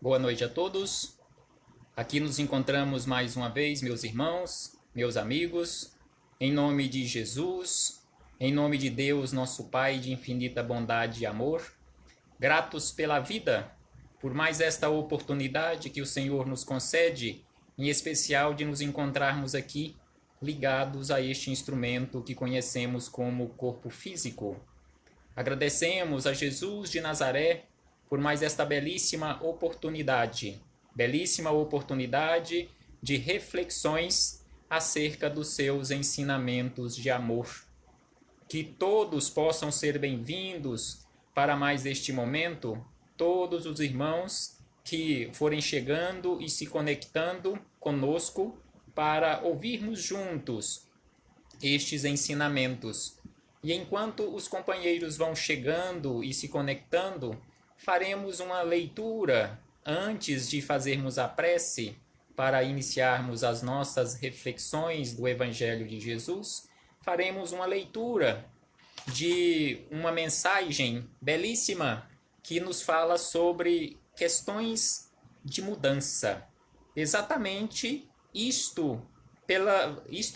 Boa noite a todos. Aqui nos encontramos mais uma vez, meus irmãos, meus amigos, em nome de Jesus, em nome de Deus, nosso Pai de infinita bondade e amor, gratos pela vida, por mais esta oportunidade que o Senhor nos concede, em especial de nos encontrarmos aqui ligados a este instrumento que conhecemos como corpo físico. Agradecemos a Jesus de Nazaré por mais esta belíssima oportunidade de reflexões acerca dos seus ensinamentos de amor. Que todos possam ser bem-vindos para mais este momento, todos os irmãos que forem chegando e se conectando conosco para ouvirmos juntos estes ensinamentos. E enquanto os companheiros vão chegando e se conectando, faremos uma leitura antes de fazermos a prece para iniciarmos as nossas reflexões do Evangelho de Jesus. Faremos uma leitura de uma mensagem belíssima que nos fala sobre questões de mudança. Exatamente isto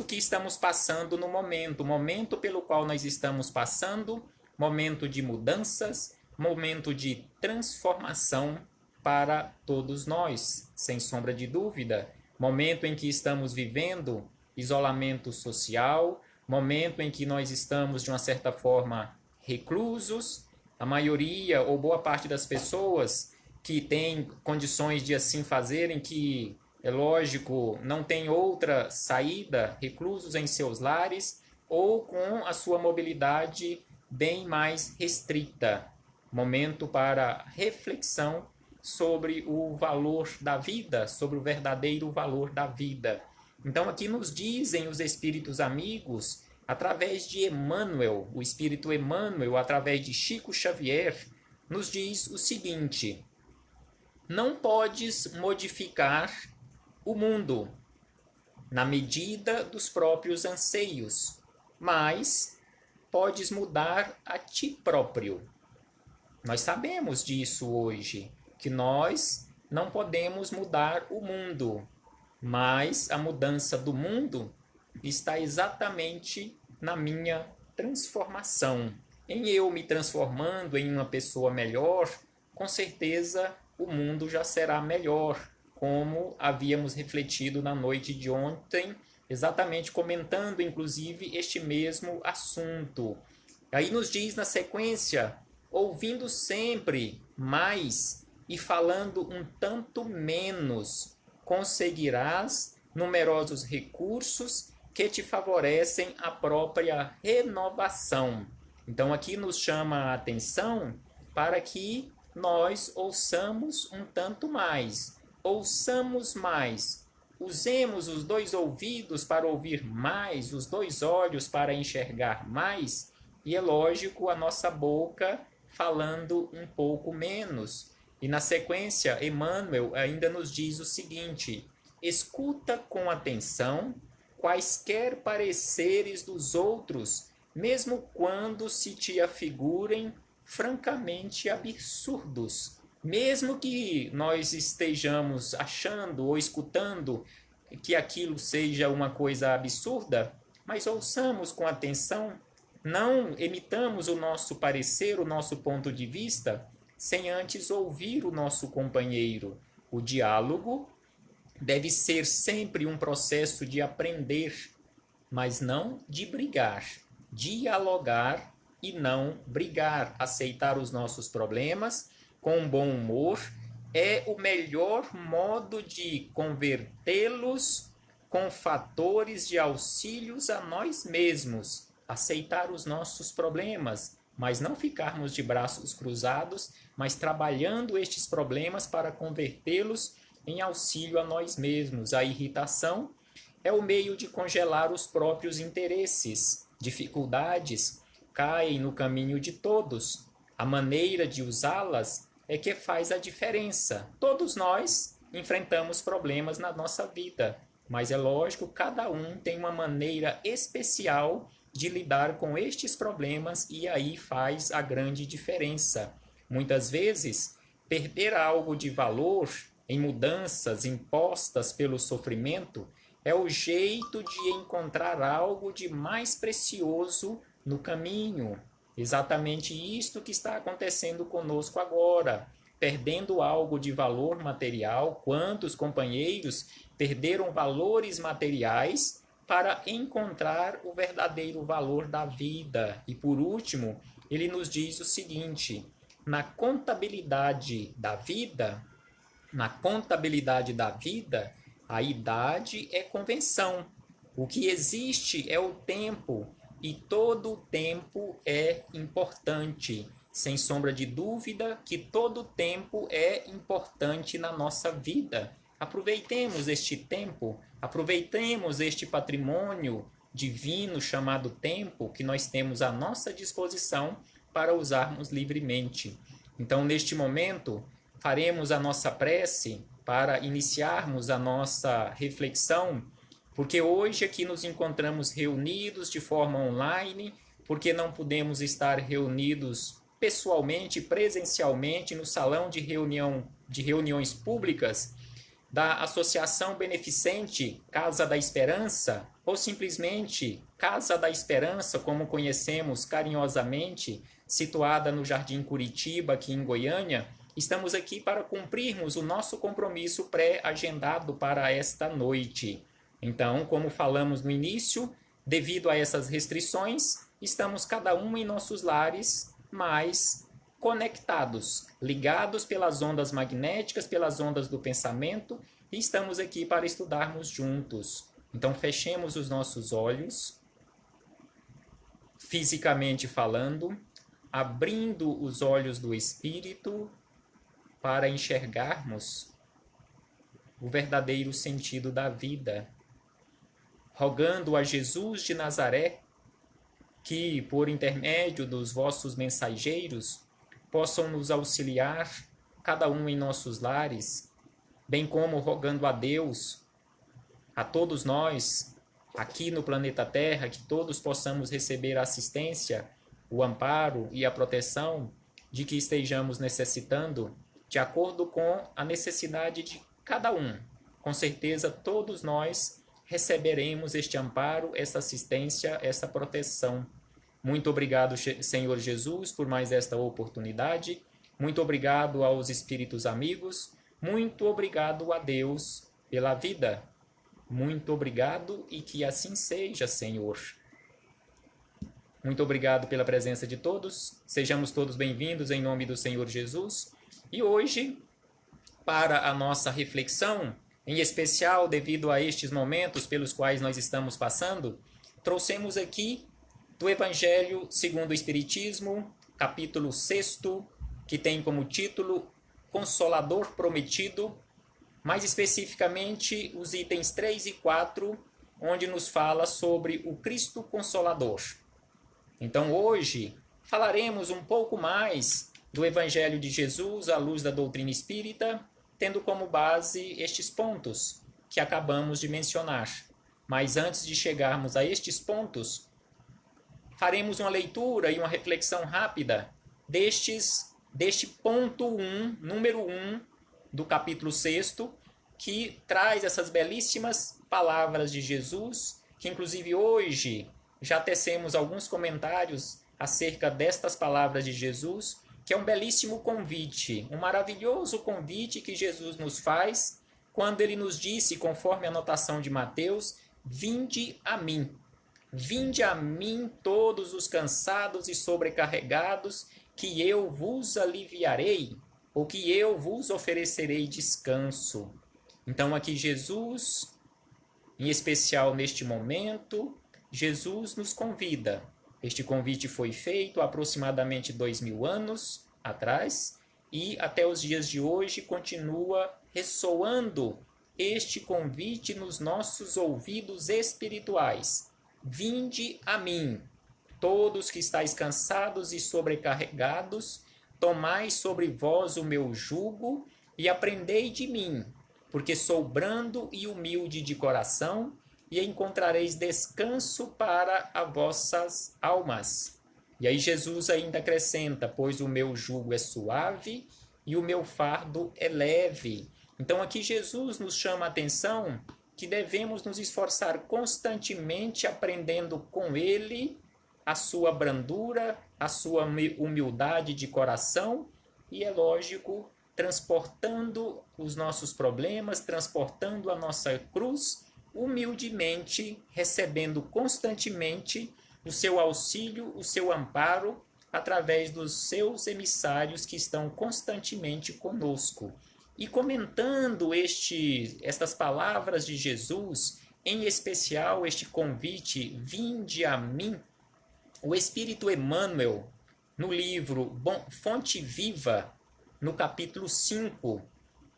que estamos passando no momento, o momento pelo qual nós estamos passando, momento de mudanças, momento de transformação para todos nós, sem sombra de dúvida. Momento em que estamos vivendo isolamento social, momento em que nós estamos, de uma certa forma, reclusos. A maioria ou boa parte das pessoas que têm condições de assim fazerem, que é lógico, não tem outra saída, reclusos em seus lares ou com a sua mobilidade bem mais restrita. Momento para reflexão sobre o valor da vida, sobre o verdadeiro valor da vida. Então aqui nos dizem os espíritos amigos, através de Emmanuel, o espírito Emmanuel, através de Chico Xavier, nos diz o seguinte: não podes modificar o mundo na medida dos próprios anseios, mas podes mudar a ti próprio. Nós sabemos disso hoje, que nós não podemos mudar o mundo, mas a mudança do mundo está exatamente na minha transformação. Em eu me transformando em uma pessoa melhor, com certeza o mundo já será melhor, como havíamos refletido na noite de ontem, exatamente comentando inclusive este mesmo assunto. Aí nos diz na sequência: ouvindo sempre mais e falando um tanto menos, conseguirás numerosos recursos que te favorecem a própria renovação. Então aqui nos chama a atenção para que nós ouçamos um tanto mais, ouçamos mais, usemos os dois ouvidos para ouvir mais, os dois olhos para enxergar mais, e é lógico, a nossa boca falando um pouco menos. E na sequência, Emmanuel ainda nos diz o seguinte: escuta com atenção quaisquer pareceres dos outros, mesmo quando se te afigurem francamente absurdos. Mesmo que nós estejamos achando ou escutando que aquilo seja uma coisa absurda, mas ouçamos com atenção, não emitamos o nosso parecer, o nosso ponto de vista, sem antes ouvir o nosso companheiro. O diálogo deve ser sempre um processo de aprender, mas não de brigar. Dialogar e não brigar. Aceitar os nossos problemas com bom humor é o melhor modo de convertê-los com fatores de auxílios a nós mesmos. Aceitar os nossos problemas, mas não ficarmos de braços cruzados, mas trabalhando estes problemas para convertê-los em auxílio a nós mesmos. A irritação é o meio de congelar os próprios interesses. Dificuldades caem no caminho de todos. A maneira de usá-las é que faz a diferença. Todos nós enfrentamos problemas na nossa vida, mas é lógico, cada um tem uma maneira especial de lidar com estes problemas e aí faz a grande diferença. Muitas vezes perder algo de valor em mudanças impostas pelo sofrimento é o jeito de encontrar algo de mais precioso no caminho. Exatamente isto que está acontecendo conosco agora. Perdendo algo de valor material, quantos companheiros perderam valores materiais para encontrar o verdadeiro valor da vida? E por último, ele nos diz o seguinte: na contabilidade da vida, a idade é convenção. O que existe é o tempo, e todo o tempo é importante. Sem sombra de dúvida que todo o tempo é importante na nossa vida. Aproveitemos este tempo, aproveitemos este patrimônio divino chamado tempo que nós temos à nossa disposição para usarmos livremente. Então, neste momento, faremos a nossa prece para iniciarmos a nossa reflexão, porque hoje aqui nos encontramos reunidos de forma online, porque não podemos estar reunidos pessoalmente, presencialmente, no salão de reuniões públicas da Associação Beneficente Casa da Esperança, ou simplesmente Casa da Esperança, como conhecemos carinhosamente, situada no Jardim Curitiba, aqui em Goiânia. Estamos aqui para cumprirmos o nosso compromisso pré-agendado para esta noite. Então, como falamos no início, devido a essas restrições, estamos cada um em nossos lares, mas conectados, ligados pelas ondas magnéticas, pelas ondas do pensamento, e estamos aqui para estudarmos juntos. Então, fechemos os nossos olhos, fisicamente falando, abrindo os olhos do espírito para enxergarmos o verdadeiro sentido da vida, rogando a Jesus de Nazaré que, por intermédio dos vossos mensageiros, possam nos auxiliar, cada um em nossos lares, bem como rogando a Deus, a todos nós, aqui no planeta Terra, que todos possamos receber a assistência, o amparo e a proteção de que estejamos necessitando, de acordo com a necessidade de cada um. Com certeza, todos nós receberemos este amparo, essa assistência, essa proteção. Muito obrigado, Senhor Jesus, por mais esta oportunidade. Muito obrigado aos espíritos amigos. Muito obrigado a Deus pela vida. Muito obrigado e que assim seja, Senhor. Muito obrigado pela presença de todos. Sejamos todos bem-vindos em nome do Senhor Jesus. E hoje, para a nossa reflexão, em especial devido a estes momentos pelos quais nós estamos passando, trouxemos aqui do Evangelho segundo o Espiritismo, capítulo 6, que tem como título Consolador Prometido, mais especificamente os itens 3 e 4, onde nos fala sobre o Cristo Consolador. Então hoje falaremos um pouco mais do Evangelho de Jesus à luz da doutrina espírita, tendo como base estes pontos que acabamos de mencionar. Mas antes de chegarmos a estes pontos, faremos uma leitura e uma reflexão rápida deste ponto 1, número 1 do capítulo 6, que traz essas belíssimas palavras de Jesus, que inclusive hoje já tecemos alguns comentários acerca destas palavras de Jesus, que é um belíssimo convite, um maravilhoso convite que Jesus nos faz quando ele nos disse, conforme a anotação de Mateus, vinde a mim todos os cansados e sobrecarregados, que eu vos aliviarei, ou que eu vos oferecerei descanso. Então aqui Jesus, em especial neste momento, Jesus nos convida. Este convite foi feito há aproximadamente 2000 anos atrás e até os dias de hoje continua ressoando este convite nos nossos ouvidos espirituais. Vinde a mim, todos que estáis cansados e sobrecarregados, tomai sobre vós o meu jugo e aprendei de mim, porque sou brando e humilde de coração, e encontrareis descanso para as vossas almas. E aí Jesus ainda acrescenta, pois o meu jugo é suave e o meu fardo é leve. Então aqui Jesus nos chama a atenção que devemos nos esforçar constantemente aprendendo com ele a sua brandura, a sua humildade de coração e, é lógico, transportando os nossos problemas, transportando a nossa cruz, humildemente, recebendo constantemente o seu auxílio, o seu amparo, através dos seus emissários que estão constantemente conosco. E comentando estas palavras de Jesus, em especial este convite, vinde a mim, o Espírito Emmanuel, no livro Fonte Viva, no capítulo 5,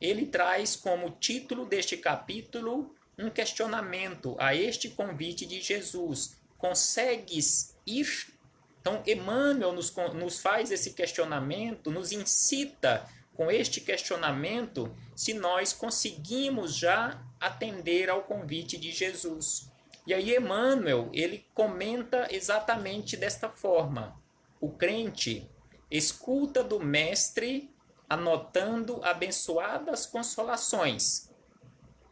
ele traz como título deste capítulo um questionamento a este convite de Jesus. Consegues ir? Então, Emmanuel nos faz esse questionamento, nos incita com este questionamento se nós conseguimos já atender ao convite de Jesus. E aí Emmanuel, ele comenta exatamente desta forma. O crente escuta do mestre anotando abençoadas consolações.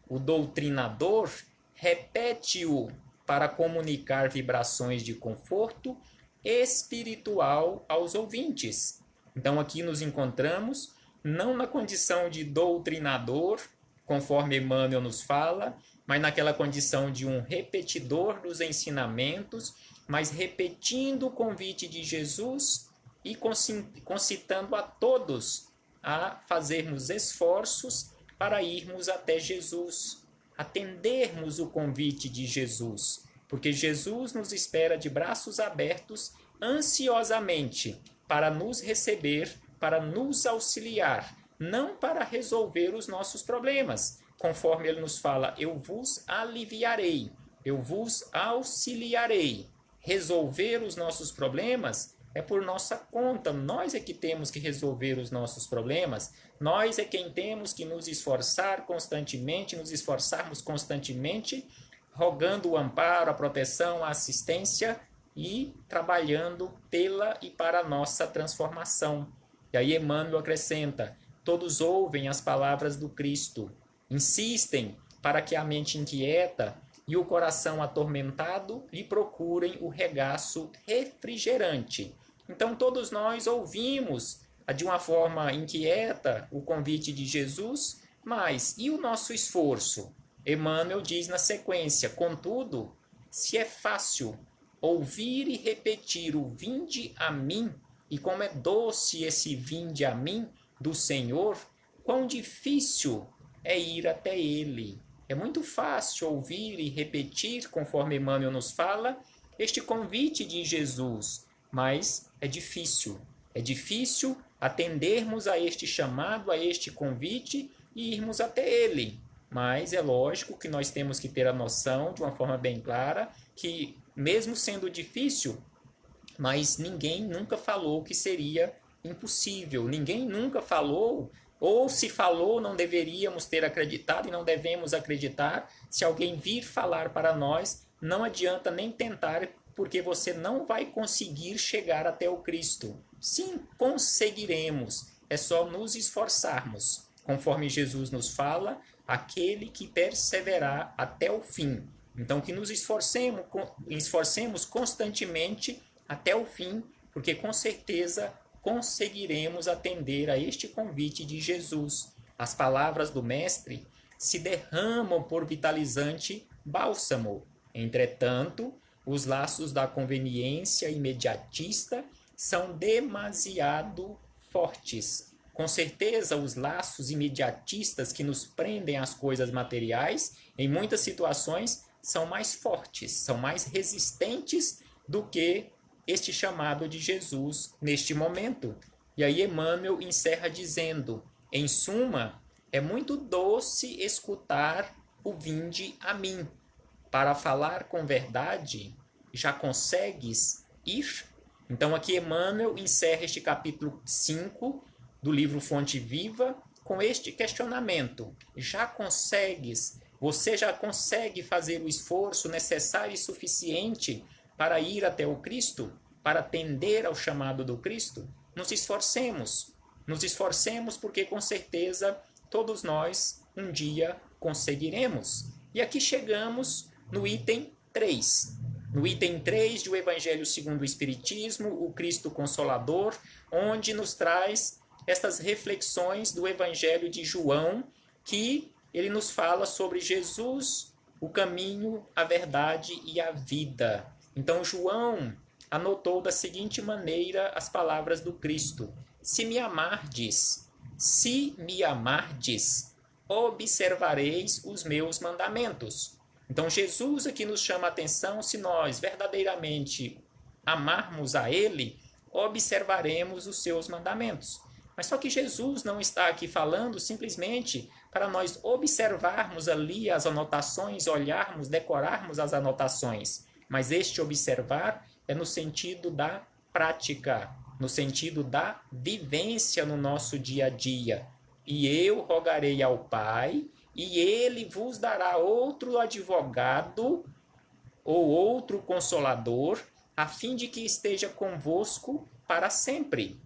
O doutrinador repete-o para comunicar vibrações de conforto espiritual aos ouvintes. Então aqui nos encontramos não na condição de doutrinador, conforme Emmanuel nos fala, mas naquela condição de um repetidor dos ensinamentos, mas repetindo o convite de Jesus e concitando a todos a fazermos esforços para irmos até Jesus, atendermos o convite de Jesus, porque Jesus nos espera de braços abertos ansiosamente para nos receber, para nos auxiliar, não para resolver os nossos problemas, conforme ele nos fala, eu vos aliviarei, eu vos auxiliarei. Resolver os nossos problemas é por nossa conta, nós é que temos que resolver os nossos problemas, nós é quem temos que nos esforçar constantemente, nos esforçarmos constantemente, rogando o amparo, a proteção, a assistência e trabalhando pela e para a nossa transformação. E aí Emmanuel acrescenta, todos ouvem as palavras do Cristo, insistem para que a mente inquieta e o coração atormentado lhe procurem o regaço refrigerante. Então todos nós ouvimos de uma forma inquieta o convite de Jesus, mas e o nosso esforço? Emmanuel diz na sequência, contudo, se é fácil ouvir e repetir o vinde a mim, e como é doce esse vinde a mim do Senhor, quão difícil é ir até ele. É muito fácil ouvir e repetir, conforme Emmanuel nos fala, este convite de Jesus, mas é difícil. É difícil atendermos a este chamado, a este convite e irmos até ele. Mas é lógico que nós temos que ter a noção, de uma forma bem clara, que mesmo sendo difícil, mas ninguém nunca falou que seria impossível. Ninguém nunca falou, ou se falou, não deveríamos ter acreditado e não devemos acreditar. Se alguém vir falar para nós, não adianta nem tentar, porque você não vai conseguir chegar até o Cristo. Sim, conseguiremos. É só nos esforçarmos. Conforme Jesus nos fala, aquele que perseverar até o fim. Então, que nos esforcemos constantemente até o fim, porque com certeza conseguiremos atender a este convite de Jesus. As palavras do Mestre se derramam por vitalizante bálsamo. Entretanto, os laços da conveniência imediatista são demasiado fortes. Com certeza, os laços imediatistas que nos prendem às coisas materiais, em muitas situações, são mais fortes, são mais resistentes do que este chamado de Jesus neste momento. E aí Emmanuel encerra dizendo, em suma, é muito doce escutar o vinde a mim. Para falar com verdade, já consegues ir? Então aqui Emmanuel encerra este capítulo 5 do livro Fonte Viva com este questionamento. Já consegues? Você já consegue fazer o esforço necessário e suficiente para ir até o Cristo? Para atender ao chamado do Cristo? Nos esforcemos. nos esforcemos, porque com certeza todos nós um dia conseguiremos. E aqui chegamos no item 3. No item 3 do Evangelho segundo o Espiritismo, o Cristo Consolador, onde nos traz estas reflexões do Evangelho de João, que ele nos fala sobre Jesus, o caminho, a verdade e a vida. Então João anotou da seguinte maneira as palavras do Cristo: se me amardes, observareis os meus mandamentos. Então Jesus aqui nos chama a atenção: se nós verdadeiramente amarmos a Ele, observaremos os seus mandamentos. Mas só que Jesus não está aqui falando simplesmente para nós observarmos ali as anotações, olharmos, decorarmos as anotações. Mas este observar é no sentido da prática, no sentido da vivência no nosso dia a dia. E eu rogarei ao Pai, e Ele vos dará outro advogado ou outro consolador, a fim de que esteja convosco para sempre.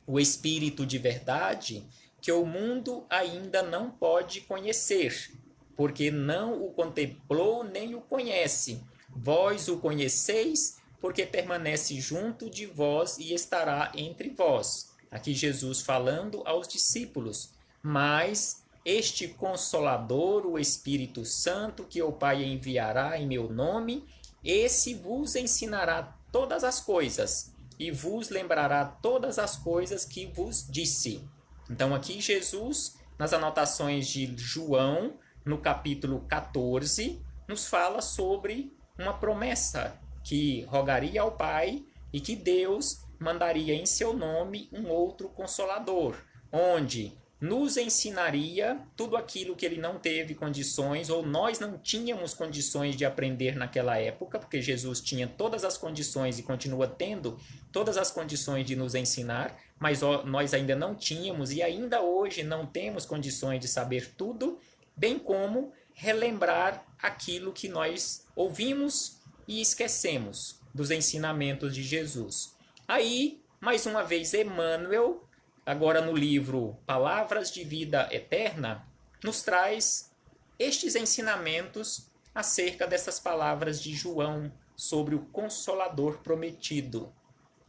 O Espírito de verdade, que o mundo ainda não pode conhecer, porque não o contemplou nem o conhece. Vós o conheceis, porque permanece junto de vós e estará entre vós. Aqui Jesus falando aos discípulos. Mas este Consolador, o Espírito Santo, que o Pai enviará em meu nome, esse vos ensinará todas as coisas e vos lembrará todas as coisas que vos disse. Então aqui Jesus, nas anotações de João, no capítulo 14, nos fala sobre uma promessa que rogaria ao Pai e que Deus mandaria em seu nome um outro Consolador, onde nos ensinaria tudo aquilo que ele não teve condições, ou nós não tínhamos condições de aprender naquela época, porque Jesus tinha todas as condições e continua tendo todas as condições de nos ensinar, mas nós ainda não tínhamos e ainda hoje não temos condições de saber tudo, bem como relembrar aquilo que nós ouvimos e esquecemos dos ensinamentos de Jesus. Aí, mais uma vez, Emmanuel, agora no livro Palavras de Vida Eterna, nos traz estes ensinamentos acerca dessas palavras de João sobre o Consolador prometido.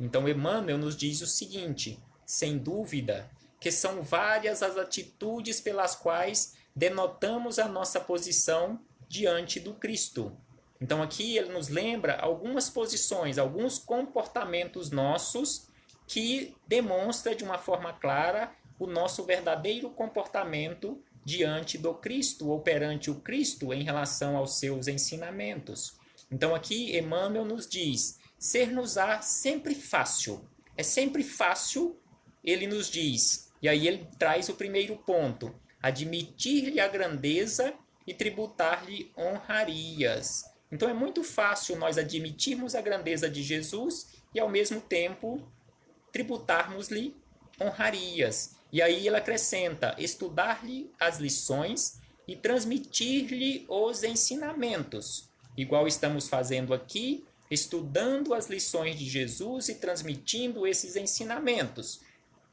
Então Emmanuel nos diz o seguinte: sem dúvida que são várias as atitudes pelas quais denotamos a nossa posição diante do Cristo. Então aqui ele nos lembra algumas posições, alguns comportamentos nossos que demonstra de uma forma clara o nosso verdadeiro comportamento diante do Cristo ou perante o Cristo em relação aos seus ensinamentos. Então aqui Emmanuel nos diz: ser-nos-á sempre fácil. É sempre fácil, ele nos diz. E aí ele traz o primeiro ponto: admitir-lhe a grandeza e tributar-lhe honrarias. Então é muito fácil nós admitirmos a grandeza de Jesus e ao mesmo tempo tributarmos-lhe honrarias. E aí ele acrescenta: estudar-lhe as lições e transmitir-lhe os ensinamentos. Igual estamos fazendo aqui, estudando as lições de Jesus e transmitindo esses ensinamentos.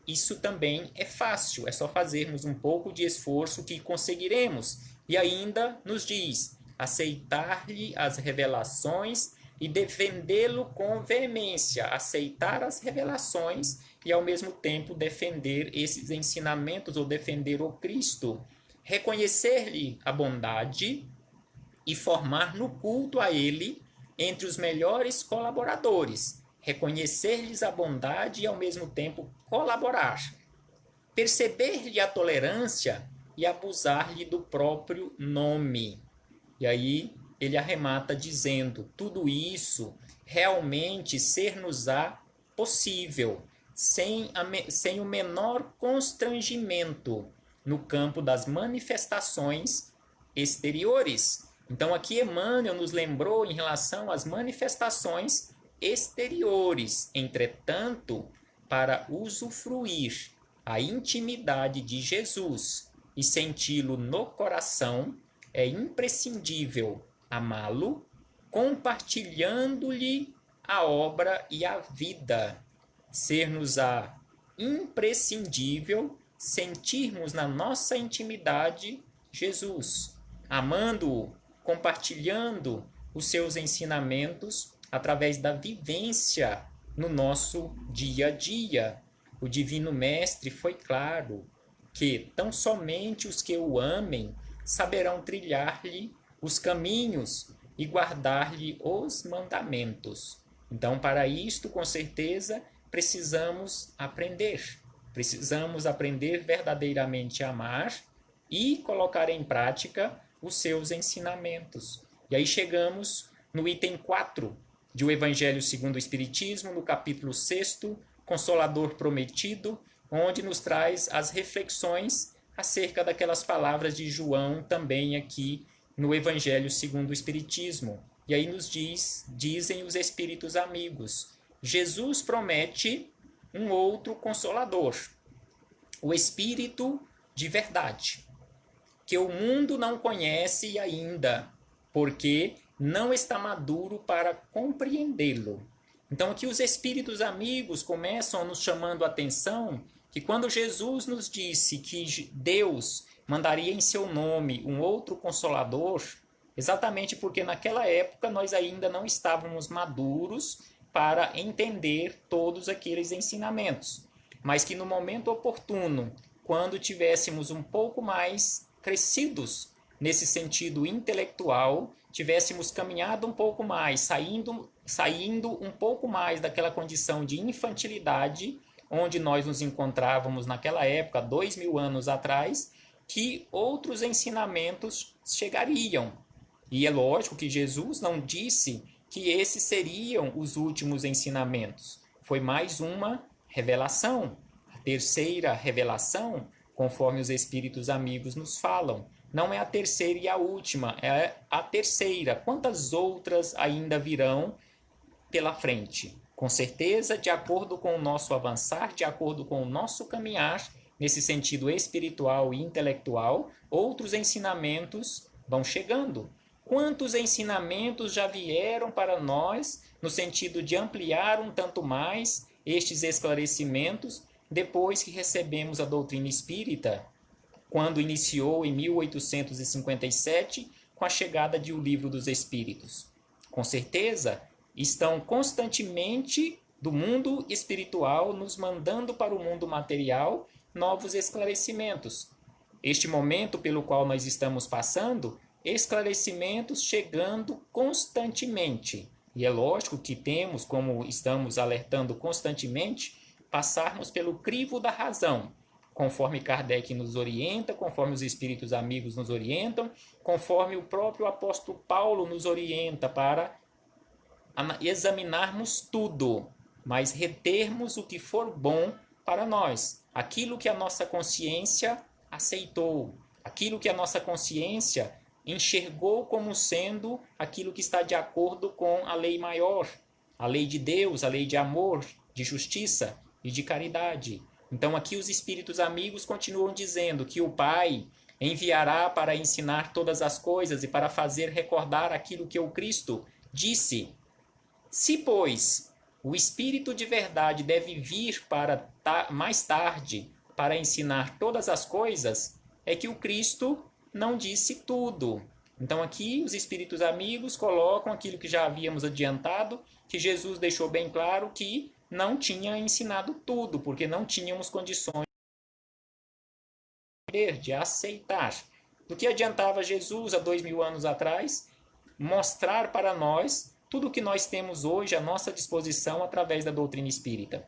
Isso também é fácil, é só fazermos um pouco de esforço que conseguiremos. E ainda nos diz: aceitar-lhe as revelações e defendê-lo com veemência, aceitar as revelações e ao mesmo tempo defender esses ensinamentos ou defender o Cristo, reconhecer-lhe a bondade e formar no culto a ele entre os melhores colaboradores, reconhecer-lhes a bondade e ao mesmo tempo colaborar, perceber-lhe a tolerância e abusar-lhe do próprio nome. E aí ele arremata dizendo: tudo isso realmente ser-nos-á possível, sem o menor constrangimento no campo das manifestações exteriores. Então aqui Emmanuel nos lembrou em relação às manifestações exteriores. Entretanto, para usufruir a intimidade de Jesus e senti-lo no coração, é imprescindível amá-lo, compartilhando-lhe a obra e a vida. Ser-nos-á imprescindível sentirmos na nossa intimidade Jesus, amando-o, compartilhando os seus ensinamentos através da vivência no nosso dia a dia. O Divino Mestre foi claro que tão somente os que o amem saberão trilhar-lhe os caminhos e guardar-lhe os mandamentos. Então, para isto, com certeza, precisamos aprender. Precisamos aprender verdadeiramente a amar e colocar em prática os seus ensinamentos. E aí chegamos no item 4 de O Evangelho segundo o Espiritismo, no capítulo 6º, Consolador Prometido, onde nos traz as reflexões acerca daquelas palavras de João também aqui no Evangelho segundo o Espiritismo. E aí nos dizem os Espíritos amigos, Jesus promete um outro Consolador, o Espírito de verdade, que o mundo não conhece ainda, porque não está maduro para compreendê-lo. Então aqui os Espíritos amigos começam nos chamando a atenção que quando Jesus nos disse que Deus mandaria em seu nome um outro Consolador, exatamente porque naquela época nós ainda não estávamos maduros para entender todos aqueles ensinamentos, mas que no momento oportuno, quando tivéssemos um pouco mais crescidos nesse sentido intelectual, tivéssemos caminhado um pouco mais, saindo um pouco mais daquela condição de infantilidade onde nós nos encontrávamos naquela época, 2000 anos atrás, que outros ensinamentos chegariam. E é lógico que Jesus não disse que esses seriam os últimos ensinamentos. Foi mais uma revelação, a terceira revelação, conforme os Espíritos amigos nos falam. Não é a terceira e a última, é a terceira. Quantas outras ainda virão pela frente? Com certeza, de acordo com o nosso avançar, de acordo com o nosso caminhar, nesse sentido espiritual e intelectual, outros ensinamentos vão chegando. Quantos ensinamentos já vieram para nós no sentido de ampliar um tanto mais estes esclarecimentos depois que recebemos a doutrina espírita, quando iniciou em 1857 com a chegada de O Livro dos Espíritos? Com certeza, estão constantemente do mundo espiritual nos mandando para o mundo material novos esclarecimentos. Este momento pelo qual nós estamos passando, esclarecimentos chegando constantemente. E é lógico que temos, como estamos alertando constantemente, passarmos pelo crivo da razão, conforme Kardec nos orienta, conforme os Espíritos amigos nos orientam, conforme o próprio apóstolo Paulo nos orienta para examinarmos tudo, mas retermos o que for bom para nós, aquilo que a nossa consciência aceitou, aquilo que a nossa consciência enxergou como sendo aquilo que está de acordo com a lei maior, a lei de Deus, a lei de amor, de justiça e de caridade. Então aqui os Espíritos amigos continuam dizendo que o Pai enviará para ensinar todas as coisas e para fazer recordar aquilo que o Cristo disse. Se, pois, o Espírito de verdade deve vir para mais tarde para ensinar todas as coisas, é que o Cristo não disse tudo. Então aqui os Espíritos amigos colocam aquilo que já havíamos adiantado, que Jesus deixou bem claro que não tinha ensinado tudo, porque não tínhamos condições de aceitar. Do que adiantava Jesus há 2000 anos atrás mostrar para nós tudo o que nós temos hoje à nossa disposição através da doutrina espírita?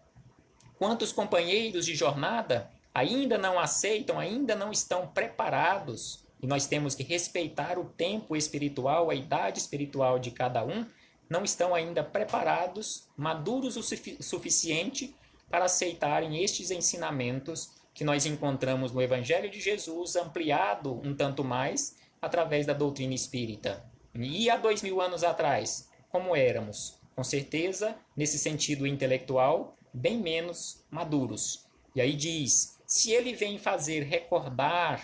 Quantos companheiros de jornada ainda não aceitam, ainda não estão preparados? E nós temos que respeitar o tempo espiritual, a idade espiritual de cada um, não estão ainda preparados, maduros o suficiente para aceitarem estes ensinamentos que nós encontramos no Evangelho de Jesus, ampliado um tanto mais através da doutrina espírita. E há 2000 anos atrás, como éramos? Com certeza, nesse sentido intelectual, bem menos maduros. E aí diz, se ele vem fazer recordar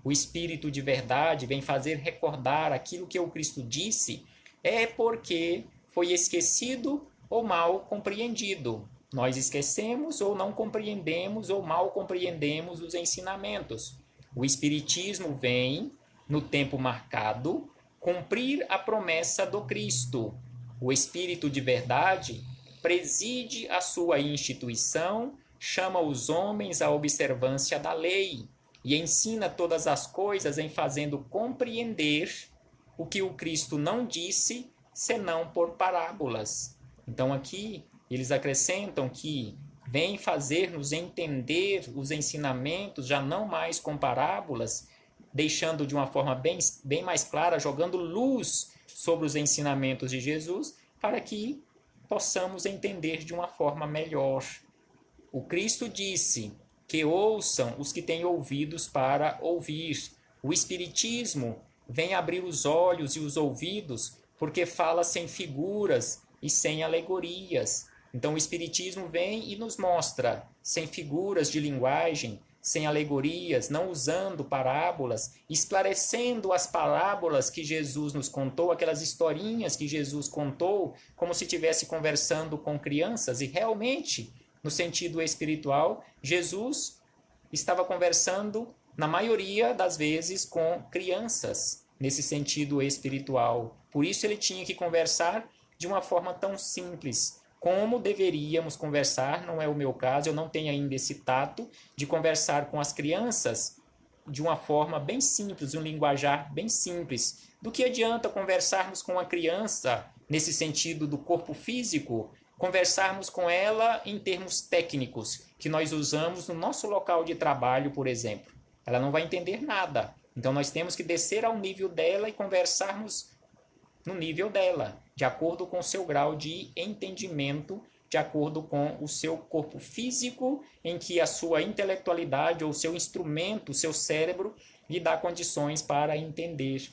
o Espírito de verdade, vem fazer recordar aquilo que o Cristo disse, é porque foi esquecido ou mal compreendido. Nós esquecemos ou não compreendemos ou mal compreendemos os ensinamentos. O Espiritismo vem, no tempo marcado, cumprir a promessa do Cristo. O Espírito de verdade preside a sua instituição, chama os homens à observância da lei e ensina todas as coisas em fazendo compreender o que o Cristo não disse, senão por parábolas. Então aqui eles acrescentam que vem fazer-nos entender os ensinamentos, já não mais com parábolas, deixando de uma forma bem mais clara, jogando luz sobre os ensinamentos de Jesus, para que possamos entender de uma forma melhor. O Cristo disse que ouçam os que têm ouvidos para ouvir. O Espiritismo vem abrir os olhos e os ouvidos, porque fala sem figuras e sem alegorias. Então o Espiritismo vem e nos mostra, sem figuras de linguagem, sem alegorias, não usando parábolas, esclarecendo as parábolas que Jesus nos contou, aquelas historinhas que Jesus contou, como se estivesse conversando com crianças, e realmente, no sentido espiritual, Jesus estava conversando, na maioria das vezes, com crianças, nesse sentido espiritual. Por isso ele tinha que conversar de uma forma tão simples, como deveríamos conversar. Não é o meu caso, eu não tenho ainda esse tato de conversar com as crianças de uma forma bem simples, um linguajar bem simples. Do que adianta conversarmos com uma criança, nesse sentido do corpo físico, conversarmos com ela em termos técnicos, que nós usamos no nosso local de trabalho, por exemplo. Ela não vai entender nada. Então nós temos que descer ao nível dela e conversarmos no nível dela, de acordo com o seu grau de entendimento, de acordo com o seu corpo físico, em que a sua intelectualidade ou o seu instrumento, o seu cérebro, lhe dá condições para entender.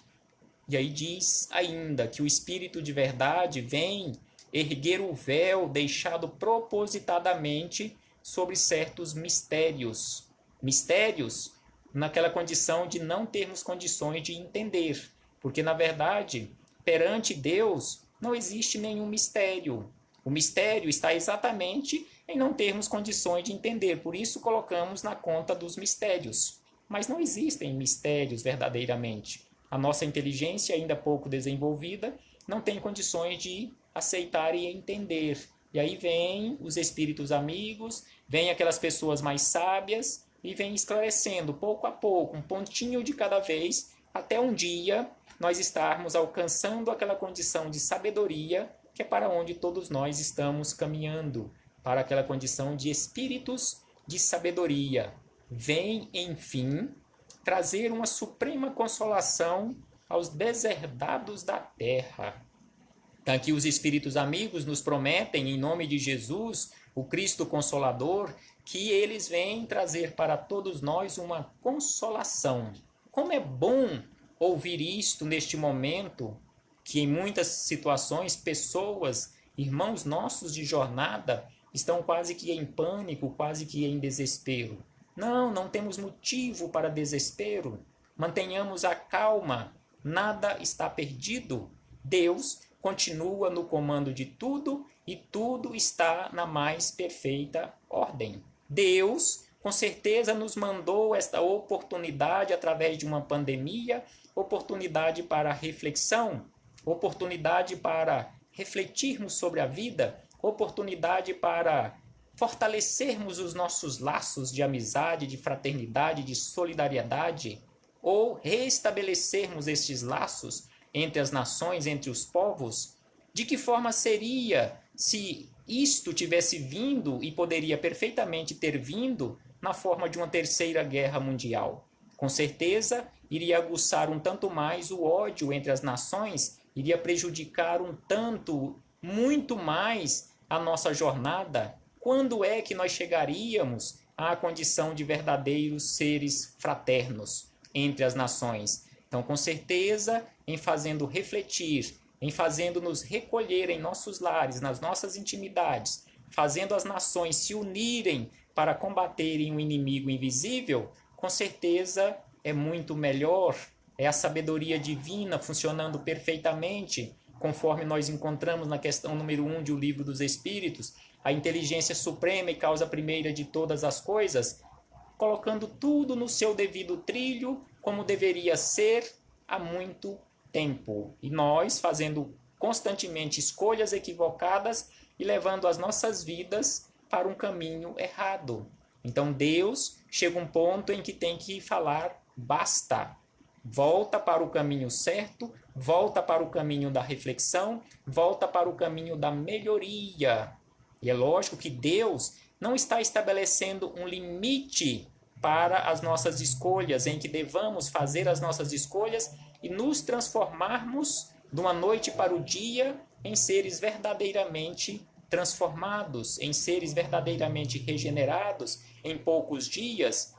E aí diz ainda que o Espírito de verdade vem erguer o véu deixado propositadamente sobre certos mistérios. Mistérios naquela condição de não termos condições de entender, porque na verdade, perante Deus, não existe nenhum mistério. O mistério está exatamente em não termos condições de entender, por isso colocamos na conta dos mistérios. Mas não existem mistérios verdadeiramente. A nossa inteligência, ainda pouco desenvolvida, não tem condições de aceitar e entender. E aí vem os espíritos amigos, vem aquelas pessoas mais sábias e vem esclarecendo pouco a pouco, um pontinho de cada vez, até um dia nós estarmos alcançando aquela condição de sabedoria que é para onde todos nós estamos caminhando, para aquela condição de espíritos de sabedoria. Vem, enfim, trazer uma suprema consolação aos deserdados da terra. Aqui os espíritos amigos nos prometem, em nome de Jesus, o Cristo Consolador, que eles vêm trazer para todos nós uma consolação. Como é bom ouvir isto neste momento, que em muitas situações, pessoas, irmãos nossos de jornada, estão quase que em pânico, quase que em desespero. Não temos motivo para desespero. Mantenhamos a calma, nada está perdido. Deus continua no comando de tudo e tudo está na mais perfeita ordem. Deus, com certeza, nos mandou esta oportunidade através de uma pandemia, oportunidade para reflexão, oportunidade para refletirmos sobre a vida, oportunidade para fortalecermos os nossos laços de amizade, de fraternidade, de solidariedade, ou reestabelecermos estes laços entre as nações, entre os povos. De que forma seria se isto tivesse vindo, e poderia perfeitamente ter vindo, na forma de uma terceira guerra mundial? Com certeza, iria aguçar um tanto mais o ódio entre as nações, iria prejudicar um tanto, muito mais, a nossa jornada. Quando é que nós chegaríamos à condição de verdadeiros seres fraternos entre as nações? Então, com certeza, em fazendo refletir, em fazendo nos recolher em nossos lares, nas nossas intimidades, fazendo as nações se unirem para combaterem um inimigo invisível, com certeza é muito melhor, é a sabedoria divina funcionando perfeitamente, conforme nós encontramos na questão número 1 do Livro dos Espíritos, a inteligência suprema e causa primeira de todas as coisas, colocando tudo no seu devido trilho, como deveria ser há muito tempo. E nós fazendo constantemente escolhas equivocadas e levando as nossas vidas para um caminho errado. Então Deus chega um ponto em que tem que falar basta. Volta para o caminho certo, volta para o caminho da reflexão, volta para o caminho da melhoria. E é lógico que Deus não está estabelecendo um limite para as nossas escolhas, em que devamos fazer as nossas escolhas e nos transformarmos de uma noite para o dia em seres verdadeiramente transformados, em seres verdadeiramente regenerados em poucos dias,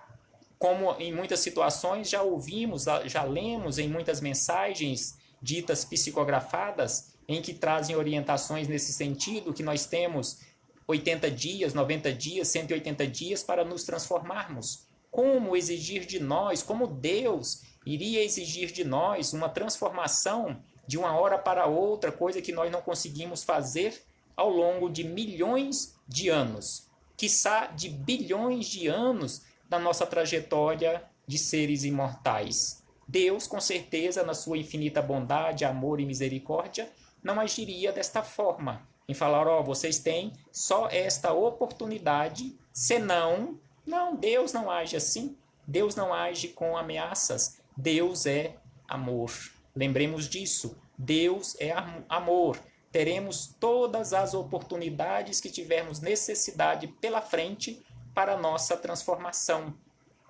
como em muitas situações já ouvimos, já lemos em muitas mensagens ditas psicografadas, em que trazem orientações nesse sentido, que nós temos 80 dias, 90 dias, 180 dias para nos transformarmos. Como exigir de nós, como Deus iria exigir de nós uma transformação de uma hora para outra, coisa que nós não conseguimos fazer ao longo de milhões de anos, quiçá de bilhões de anos da nossa trajetória de seres imortais. Deus, com certeza, na sua infinita bondade, amor e misericórdia, não agiria desta forma, em falar, vocês têm só esta oportunidade, senão... Não, Deus não age assim. Deus não age com ameaças. Deus é amor. Lembremos disso. Deus é amor. Teremos todas as oportunidades que tivermos necessidade pela frente para a nossa transformação.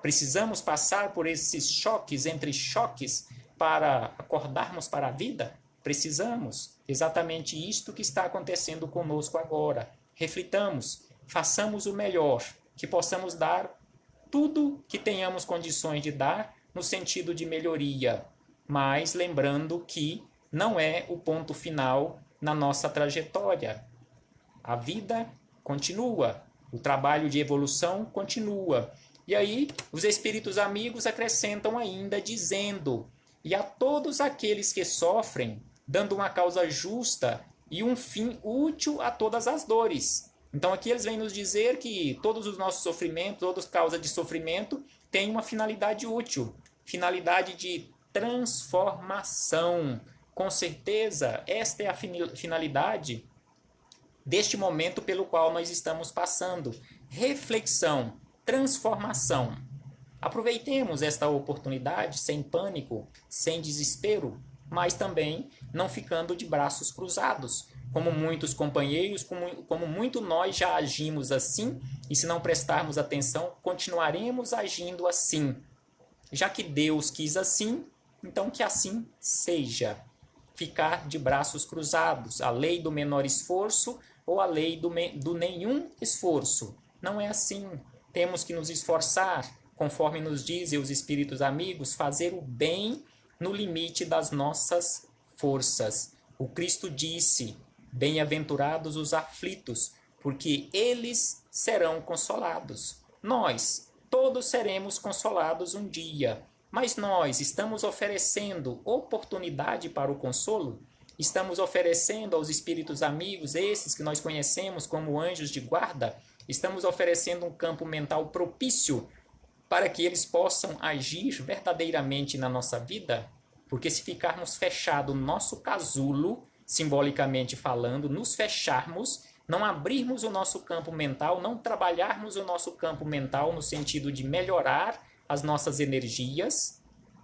Precisamos passar por esses choques entre choques para acordarmos para a vida? Precisamos. Exatamente isto que está acontecendo conosco agora. Reflitamos, façamos o melhor, que possamos dar tudo que tenhamos condições de dar no sentido de melhoria, mas lembrando que não é o ponto final na nossa trajetória. A vida continua, o trabalho de evolução continua. E aí os espíritos amigos acrescentam ainda dizendo: e a todos aqueles que sofrem, dando uma causa justa e um fim útil a todas as dores. Então aqui eles vêm nos dizer que todos os nossos sofrimentos, todas causas de sofrimento, têm uma finalidade útil, finalidade de transformação. Com certeza, esta é a finalidade deste momento pelo qual nós estamos passando. Reflexão, transformação. Aproveitemos esta oportunidade sem pânico, sem desespero, mas também não ficando de braços cruzados, como muitos companheiros, como muito nós já agimos assim, e se não prestarmos atenção, continuaremos agindo assim. Já que Deus quis assim, então que assim seja. Ficar de braços cruzados, a lei do menor esforço ou a lei do nenhum esforço. Não é assim. Temos que nos esforçar, conforme nos dizem os espíritos amigos, fazer o bem no limite das nossas forças. O Cristo disse: bem-aventurados os aflitos, porque eles serão consolados. Nós, todos seremos consolados um dia, mas nós estamos oferecendo oportunidade para o consolo? Estamos oferecendo aos espíritos amigos, esses que nós conhecemos como anjos de guarda, estamos oferecendo um campo mental propício para que eles possam agir verdadeiramente na nossa vida? Porque se ficarmos fechados no nosso casulo, simbolicamente falando, nos fecharmos, não abrirmos o nosso campo mental, não trabalharmos o nosso campo mental no sentido de melhorar as nossas energias,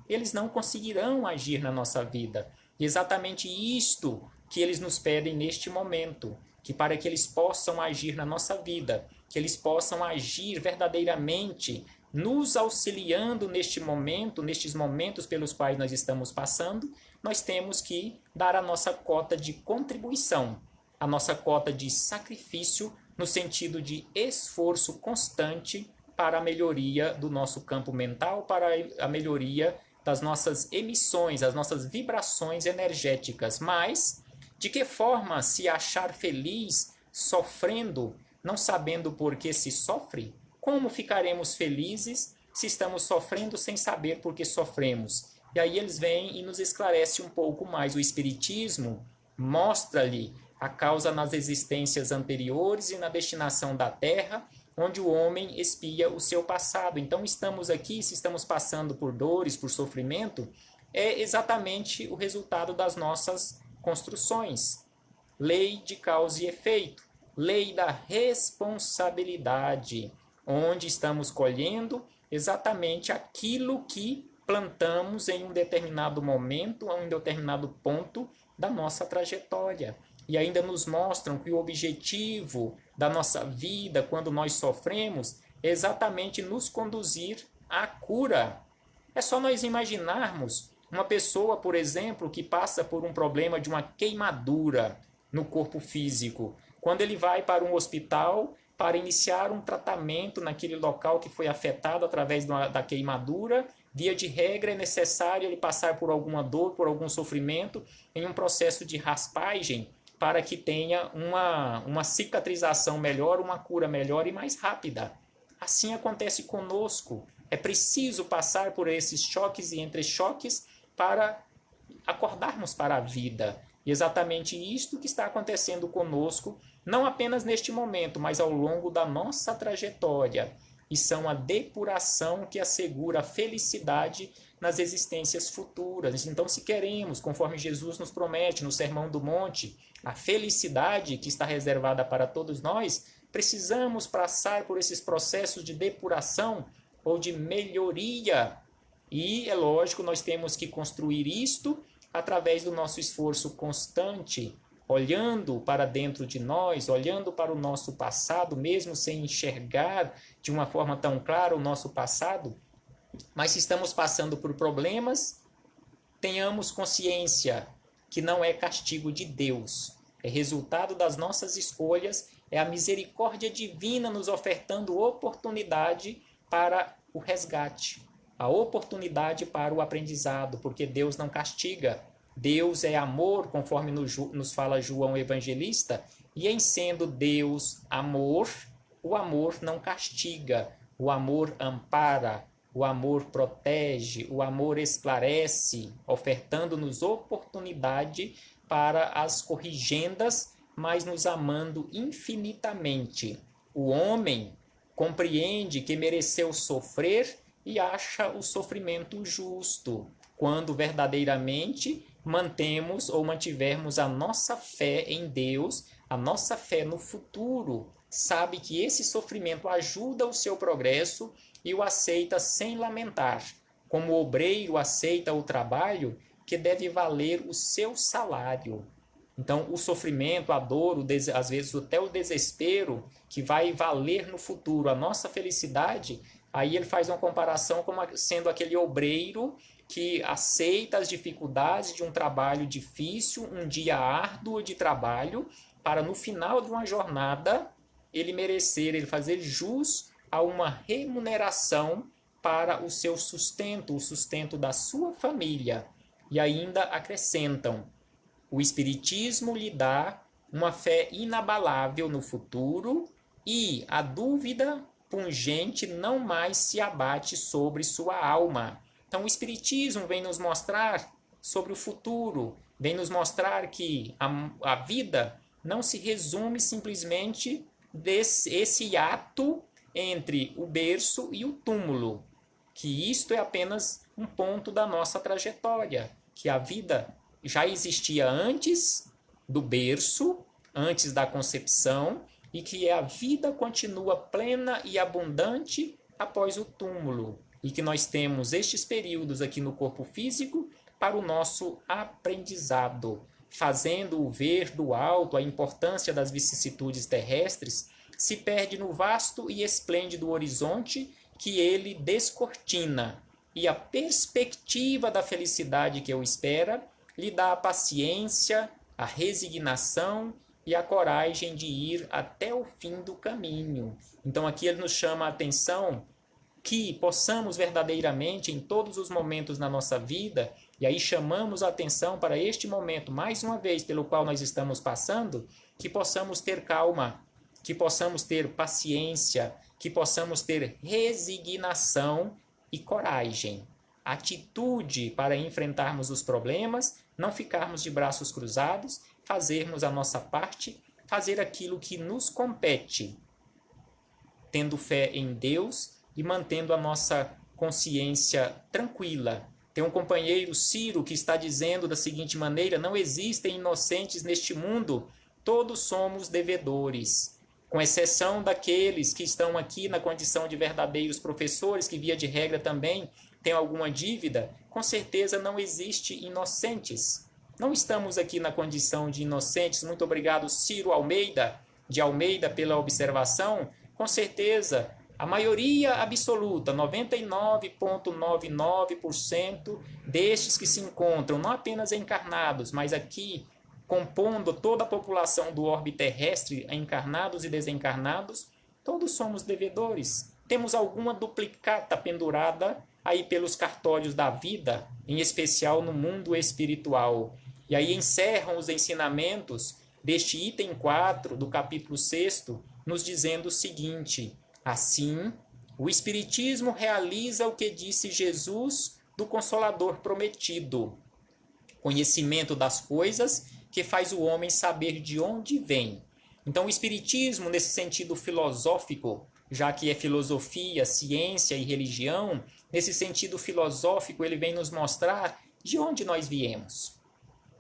eles não conseguirão agir na nossa vida. E exatamente isto que eles nos pedem neste momento, que para que eles possam agir na nossa vida, que eles possam agir verdadeiramente, nos auxiliando neste momento, nestes momentos pelos quais nós estamos passando, nós temos que dar a nossa cota de contribuição, a nossa cota de sacrifício, no sentido de esforço constante para a melhoria do nosso campo mental, para a melhoria das nossas emissões, as nossas vibrações energéticas. Mas, de que forma se achar feliz sofrendo, não sabendo por que se sofre? Como ficaremos felizes se estamos sofrendo sem saber por que sofremos? E aí eles vêm e nos esclarecem um pouco mais. O Espiritismo mostra-lhe a causa nas existências anteriores e na destinação da Terra, onde o homem expia o seu passado. Então estamos aqui, se estamos passando por dores, por sofrimento, é exatamente o resultado das nossas construções. Lei de causa e efeito, lei da responsabilidade, onde estamos colhendo exatamente aquilo que plantamos em um determinado momento, em um determinado ponto da nossa trajetória. E ainda nos mostram que o objetivo da nossa vida, quando nós sofremos, é exatamente nos conduzir à cura. É só nós imaginarmos uma pessoa, por exemplo, que passa por um problema de uma queimadura no corpo físico. Quando ele vai para um hospital para iniciar um tratamento naquele local que foi afetado através da queimadura, via de regra é necessário ele passar por alguma dor, por algum sofrimento, em um processo de raspagem, para que tenha uma cicatrização melhor, uma cura melhor e mais rápida. Assim acontece conosco. É preciso passar por esses choques e entre-choques para acordarmos para a vida. E exatamente isto que está acontecendo conosco, não apenas neste momento, mas ao longo da nossa trajetória. E são a depuração que assegura a felicidade nas existências futuras. Então, se queremos, conforme Jesus nos promete no Sermão do Monte, a felicidade que está reservada para todos nós, precisamos passar por esses processos de depuração ou de melhoria. E, é lógico, nós temos que construir isto através do nosso esforço constante, olhando para dentro de nós, olhando para o nosso passado, mesmo sem enxergar de uma forma tão clara o nosso passado. Mas se estamos passando por problemas, tenhamos consciência que não é castigo de Deus, é resultado das nossas escolhas, é a misericórdia divina nos ofertando oportunidade para o resgate, a oportunidade para o aprendizado, porque Deus não castiga. Deus é amor, conforme nos fala João Evangelista, e em sendo Deus amor, o amor não castiga, o amor ampara, o amor protege, o amor esclarece, ofertando-nos oportunidade para as corrigendas, mas nos amando infinitamente. O homem compreende que mereceu sofrer e acha o sofrimento justo, quando verdadeiramente mantemos ou mantivermos a nossa fé em Deus, a nossa fé no futuro, sabe que esse sofrimento ajuda o seu progresso e o aceita sem lamentar, como o obreiro aceita o trabalho que deve valer o seu salário. Então, o sofrimento, a dor, às vezes até o desespero, que vai valer no futuro a nossa felicidade, aí ele faz uma comparação como sendo aquele obreiro que aceita as dificuldades de um trabalho difícil, um dia árduo de trabalho, para no final de uma jornada ele merecer, ele fazer jus a uma remuneração para o seu sustento, o sustento da sua família. E ainda acrescentam: o Espiritismo lhe dá uma fé inabalável no futuro e a dúvida pungente não mais se abate sobre sua alma. Então o Espiritismo vem nos mostrar sobre o futuro, vem nos mostrar que a vida não se resume simplesmente desse ato entre o berço e o túmulo, que isto é apenas um ponto da nossa trajetória, que a vida já existia antes do berço, antes da concepção, e que a vida continua plena e abundante após o túmulo, e que nós temos estes períodos aqui no corpo físico para o nosso aprendizado, fazendo-o ver do alto a importância das vicissitudes terrestres, se perde no vasto e esplêndido horizonte que ele descortina, e a perspectiva da felicidade que o espera lhe dá a paciência, a resignação e a coragem de ir até o fim do caminho. Então aqui ele nos chama a atenção que possamos verdadeiramente, em todos os momentos na nossa vida, e aí chamamos a atenção para este momento, mais uma vez, pelo qual nós estamos passando, que possamos ter calma, que possamos ter paciência, que possamos ter resignação e coragem. Atitude para enfrentarmos os problemas, não ficarmos de braços cruzados, fazermos a nossa parte, fazer aquilo que nos compete, tendo fé em Deus e mantendo a nossa consciência tranquila. Tem um companheiro, Ciro, que está dizendo da seguinte maneira: não existem inocentes neste mundo, todos somos devedores. Com exceção daqueles que estão aqui na condição de verdadeiros professores, que via de regra também têm alguma dívida, com certeza não existe inocentes. Não estamos aqui na condição de inocentes. Muito obrigado, Ciro Almeida, de Almeida, pela observação. Com certeza, a maioria absoluta, 99,99% destes que se encontram não apenas encarnados, mas aqui compondo toda a população do orbe terrestre, encarnados e desencarnados, todos somos devedores. Temos alguma duplicata pendurada aí pelos cartórios da vida, em especial no mundo espiritual. E aí encerram os ensinamentos deste item 4 do capítulo 6, nos dizendo o seguinte: assim, o Espiritismo realiza o que disse Jesus do Consolador prometido, conhecimento das coisas que faz o homem saber de onde vem. Então, o Espiritismo, nesse sentido filosófico, já que é filosofia, ciência e religião, nesse sentido filosófico, ele vem nos mostrar de onde nós viemos.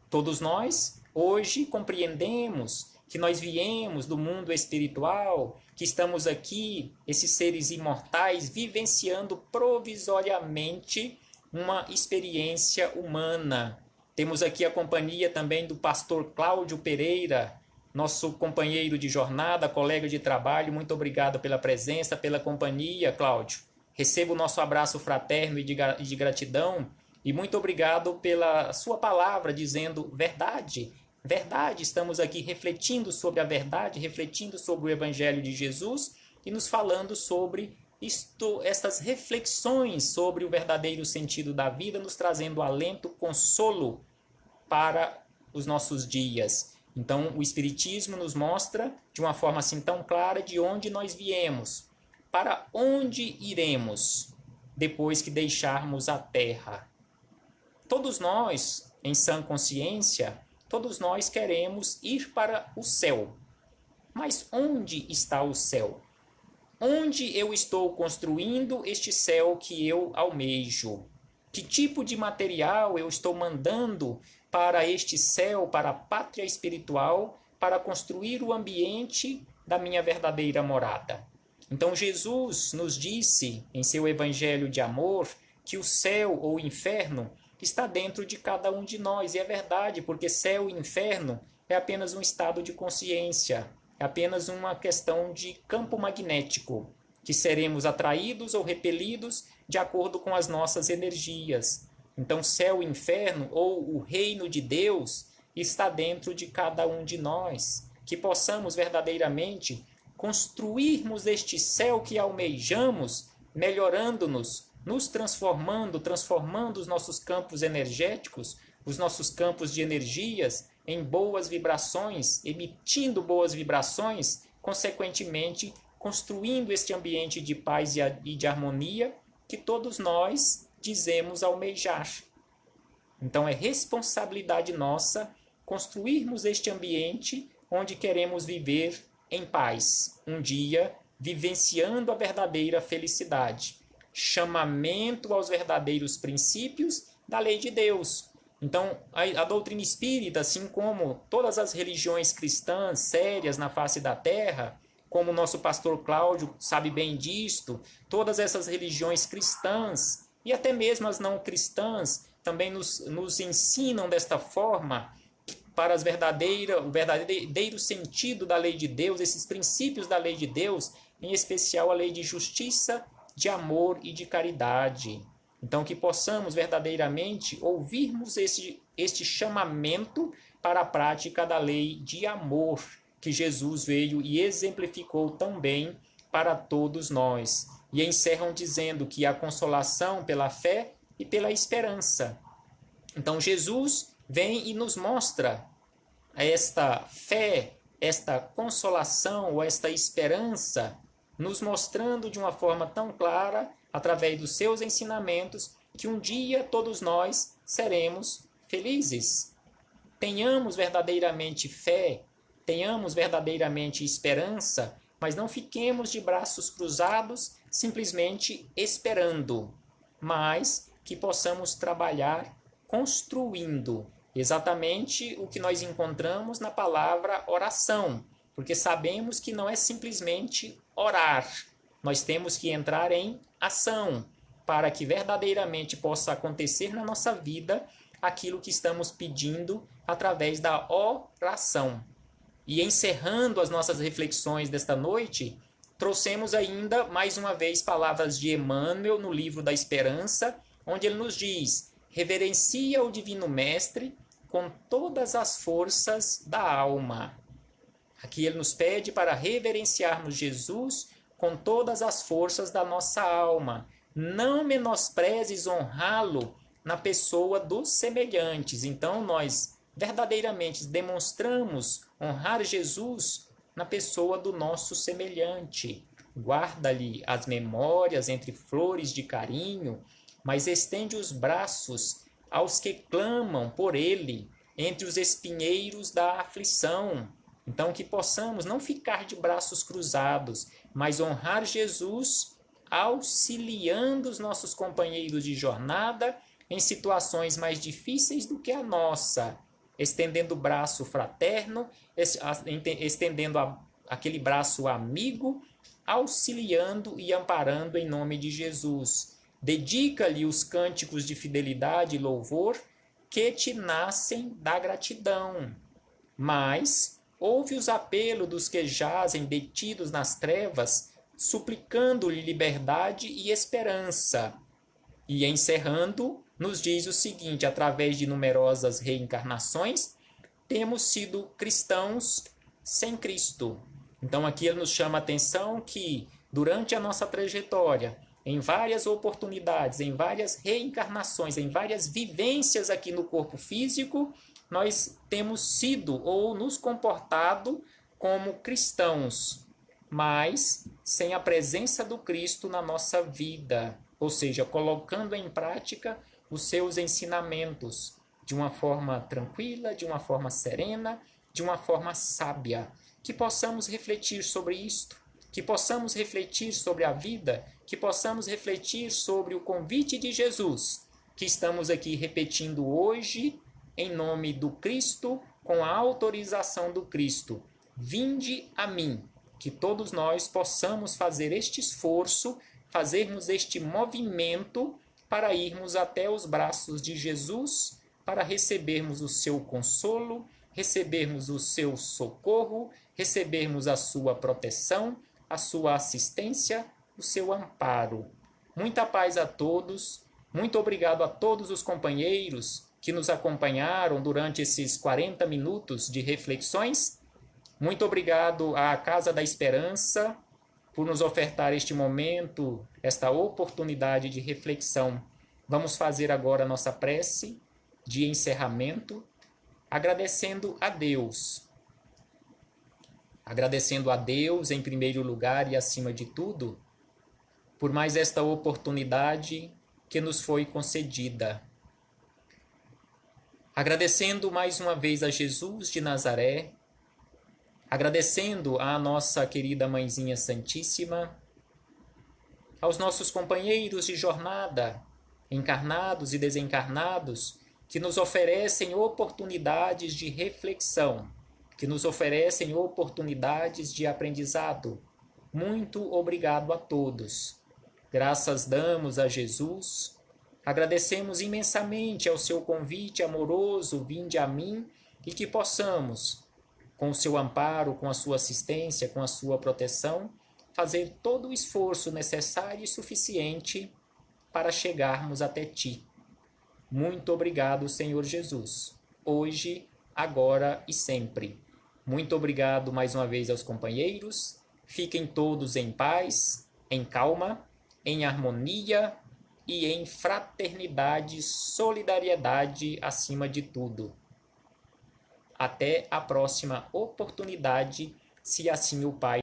Todos nós, hoje, compreendemos que nós viemos do mundo espiritual, que estamos aqui, esses seres imortais, vivenciando provisoriamente uma experiência humana. Temos aqui a companhia também do pastor Cláudio Pereira, nosso companheiro de jornada, colega de trabalho. Muito obrigado pela presença, pela companhia, Cláudio. Receba o nosso abraço fraterno e de gratidão. E muito obrigado pela sua palavra, dizendo verdade. Verdade, estamos aqui refletindo sobre a verdade, refletindo sobre o Evangelho de Jesus e nos falando sobre estas reflexões sobre o verdadeiro sentido da vida, nos trazendo alento, consolo para os nossos dias. Então, o Espiritismo nos mostra, de uma forma assim tão clara, de onde nós viemos, para onde iremos depois que deixarmos a Terra. Todos nós, em sã consciência, todos nós queremos ir para o céu. Mas onde está o céu? Onde eu estou construindo este céu que eu almejo? Que tipo de material eu estou mandando para este céu, para a pátria espiritual, para construir o ambiente da minha verdadeira morada? Então Jesus nos disse em seu evangelho de amor que o céu ou o inferno está dentro de cada um de nós. E é verdade, porque céu e inferno é apenas um estado de consciência, é apenas uma questão de campo magnético, que seremos atraídos ou repelidos de acordo com as nossas energias. Então, céu e inferno, ou o reino de Deus, está dentro de cada um de nós. Que possamos verdadeiramente construirmos este céu que almejamos, melhorando-nos, nos transformando os nossos campos energéticos, os nossos campos de energias, em boas vibrações, emitindo boas vibrações, consequentemente, construindo este ambiente de paz e de harmonia que todos nós dizemos almejar. Então, é responsabilidade nossa construirmos este ambiente onde queremos viver em paz, um dia vivenciando a verdadeira felicidade. Chamamento aos verdadeiros princípios da lei de Deus. Então, a doutrina espírita, assim como todas as religiões cristãs sérias na face da terra, como o nosso pastor Cláudio sabe bem disto, todas essas religiões cristãs e até mesmo as não cristãs também nos ensinam desta forma para o verdadeiro sentido da lei de Deus, esses princípios da lei de Deus, em especial a lei de justiça, de amor e de caridade. Então, que possamos verdadeiramente ouvirmos este chamamento para a prática da lei de amor que Jesus veio e exemplificou tão bem para todos nós. E encerram dizendo que a consolação pela fé e pela esperança. Então, Jesus vem e nos mostra esta fé, esta consolação ou esta esperança, nos mostrando de uma forma tão clara, através dos seus ensinamentos, que um dia todos nós seremos felizes. tenhamos verdadeiramente fé, tenhamos verdadeiramente esperança, mas não fiquemos de braços cruzados simplesmente esperando, mas que possamos trabalhar construindo exatamente o que nós encontramos na palavra oração, porque sabemos que não é simplesmente orar, nós temos que entrar em ação para que verdadeiramente possa acontecer na nossa vida aquilo que estamos pedindo através da oração. E encerrando as nossas reflexões desta noite, trouxemos ainda mais uma vez palavras de Emmanuel no livro da Esperança, onde ele nos diz: reverencia o Divino Mestre com todas as forças da alma. Aqui ele nos pede para reverenciarmos Jesus com todas as forças da nossa alma. Não menosprezes honrá-lo na pessoa dos semelhantes. Então nós verdadeiramente demonstramos honrar Jesus na pessoa do nosso semelhante. Guarda-lhe as memórias entre flores de carinho, mas estende os braços aos que clamam por ele entre os espinheiros da aflição. Então que possamos não ficar de braços cruzados, mas honrar Jesus auxiliando os nossos companheiros de jornada em situações mais difíceis do que a nossa, estendendo o braço fraterno, estendendo aquele braço amigo, auxiliando e amparando em nome de Jesus. Dedica-lhe os cânticos de fidelidade e louvor que te nascem da gratidão. Mas ouve os apelos dos que jazem detidos nas trevas, suplicando-lhe liberdade e esperança. E encerrando, nos diz o seguinte: através de numerosas reencarnações, temos sido cristãos sem Cristo. Então aqui ele nos chama a atenção que, durante a nossa trajetória, em várias oportunidades, em várias reencarnações, em várias vivências aqui no corpo físico, nós temos sido ou nos comportado como cristãos, mas sem a presença do Cristo na nossa vida, ou seja, colocando em prática os seus ensinamentos de uma forma tranquila, de uma forma serena, de uma forma sábia. Que possamos refletir sobre isto, que possamos refletir sobre a vida, que possamos refletir sobre o convite de Jesus, que estamos aqui repetindo hoje, em nome do Cristo, com a autorização do Cristo. Vinde a mim, que todos nós possamos fazer este esforço, fazermos este movimento para irmos até os braços de Jesus, para recebermos o seu consolo, recebermos o seu socorro, recebermos a sua proteção, a sua assistência, o seu amparo. Muita paz a todos, muito obrigado a todos os companheiros que nos acompanharam durante esses 40 minutos de reflexões. Muito obrigado à Casa da Esperança por nos ofertar este momento, esta oportunidade de reflexão. Vamos fazer agora a nossa prece de encerramento, agradecendo a Deus. Agradecendo a Deus em primeiro lugar e acima de tudo, por mais esta oportunidade que nos foi concedida. Agradecendo mais uma vez a Jesus de Nazaré, agradecendo à nossa querida Mãezinha Santíssima, aos nossos companheiros de jornada, encarnados e desencarnados, que nos oferecem oportunidades de reflexão, que nos oferecem oportunidades de aprendizado. Muito obrigado a todos. Graças damos a Jesus, agradecemos imensamente ao seu convite amoroso, vinde a mim, e que possamos, com o seu amparo, com a sua assistência, com a sua proteção, fazer todo o esforço necessário e suficiente para chegarmos até ti. Muito obrigado, Senhor Jesus, hoje, agora e sempre. Muito obrigado mais uma vez aos companheiros. Fiquem todos em paz, em calma, em harmonia e em fraternidade, solidariedade acima de tudo. Até a próxima oportunidade, se assim o Pai